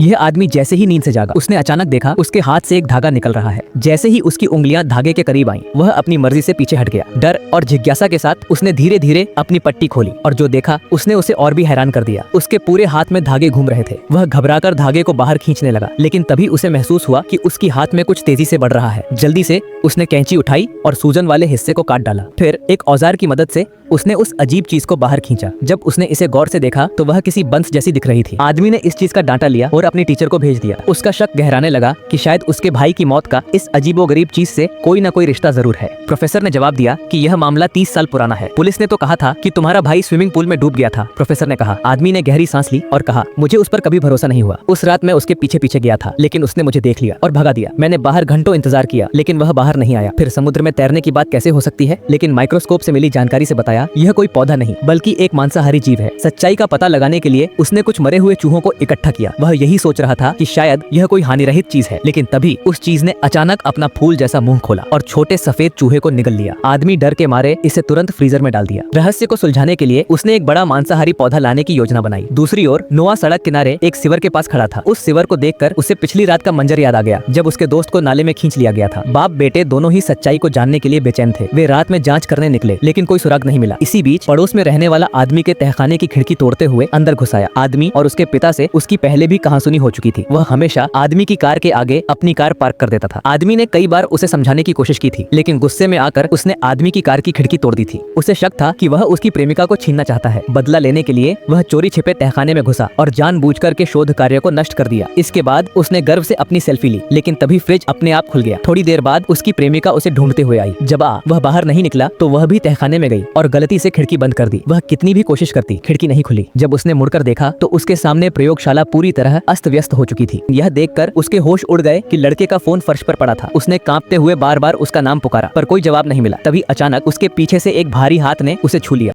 यह आदमी जैसे ही नींद से जागा, उसने अचानक देखा उसके हाथ से एक धागा निकल रहा है। जैसे ही उसकी उंगलियां धागे के करीब आईं, वह अपनी मर्जी से पीछे हट गया। डर और जिज्ञासा के साथ उसने धीरे धीरे अपनी पट्टी खोली और जो देखा उसने उसे और भी हैरान कर दिया। उसके पूरे हाथ में धागे घूम रहे थे। वह घबराकर धागे को बाहर खींचने लगा, लेकिन तभी उसे महसूस हुआ कि उसकी हाथ में कुछ तेजी से बढ़ रहा है। जल्दी से उसने कैंची उठाई और सूजन वाले हिस्से को काट डाला। फिर एक औजार की मदद से उसने उस अजीब चीज को बाहर खींचा। जब उसने इसे गौर से देखा तो वह किसी बंस जैसी दिख रही थी। आदमी ने इस चीज का डांटा लिया और अपनी टीचर को भेज दिया। उसका शक गहराने लगा कि शायद उसके भाई की मौत का इस अजीबोगरीब चीज से कोई न कोई रिश्ता जरूर है। प्रोफेसर ने जवाब दिया कि यह मामला 30 साल पुराना है। पुलिस ने तो कहा था कि तुम्हारा भाई स्विमिंग पूल में डूब गया था, प्रोफेसर ने कहा। आदमी ने गहरी सांस ली और कहा, मुझे उस पर कभी भरोसा नहीं हुआ। उस रात मैं उसके पीछे पीछे गया था, लेकिन उसने मुझे देख लिया और भगा दिया। मैंने बाहर घंटों इंतजार किया, लेकिन वह बाहर नहीं आया। फिर समुद्र में तैरने की बात कैसे हो सकती है, लेकिन माइक्रोस्कोप से मिली जानकारी से बताया यह कोई पौधा नहीं बल्कि एक मांसाहारी जीव है। सच्चाई का पता लगाने के लिए उसने कुछ मरे हुए चूहों को इकट्ठा किया। वह यही सोच रहा था कि शायद यह कोई हानिरहित चीज है, लेकिन तभी उस चीज ने अचानक अपना फूल जैसा मुंह खोला और छोटे सफेद चूहे को निगल लिया। आदमी डर के मारे इसे तुरंत फ्रीजर में डाल दिया। रहस्य को सुलझाने के लिए उसने एक बड़ा मांसाहारी पौधा लाने की योजना बनाई। दूसरी ओर नोआ सड़क किनारे एक सिवर के पास खड़ा था। उस सिवर को देखकर उसे पिछली रात का मंजर याद आ गया, जब उसके दोस्त को नाले में खींच लिया गया था। बाप बेटे दोनों ही सच्चाई को जानने के लिए बेचैन थे। वे रात में जांच करने निकले, लेकिन कोई सुराग नहीं मिला। इसी बीच पड़ोस में रहने वाला आदमी के तहखाने की खिड़की तोड़ते हुए अंदर घुस आया। आदमी और उसके पिता से उसकी पहले भी कहासुनी हो चुकी थी। वह हमेशा आदमी की कार के आगे अपनी कार पार्क कर देता था। आदमी ने कई बार उसे समझाने की कोशिश की थी, लेकिन गुस्से में आकर उसने आदमी की कार की खिड़की तोड़ दी थी। उसे शक था कि वह उसकी प्रेमिका को छीनना चाहता है। बदला लेने के लिए वह चोरी छिपे तहखाने में घुसा और जानबूझकर के शोध कार्य को नष्ट कर दिया। इसके बाद उसने गर्व से अपनी सेल्फी ली, लेकिन तभी फ्रिज अपने आप खुल गया। थोड़ी देर बाद उसकी प्रेमिका उसे ढूंढते हुए आई। जब वह बाहर नहीं निकला तो वह भी तहखाने में गई और गलती से खिड़की बंद कर दी। वह कितनी भी कोशिश करती, खिड़की नहीं खुली। जब उसने मुड़कर देखा तो उसके सामने प्रयोगशाला पूरी तरह अस्त व्यस्त हो चुकी थी। यह देखकर उसके होश उड़ गए कि लड़के का फोन फर्श पर पड़ा था। उसने कांपते हुए बार बार उसका नाम पुकारा, पर कोई जवाब नहीं मिला। तभी अचानक उसके पीछे से एक भारी हाथ ने उसे छू लिया।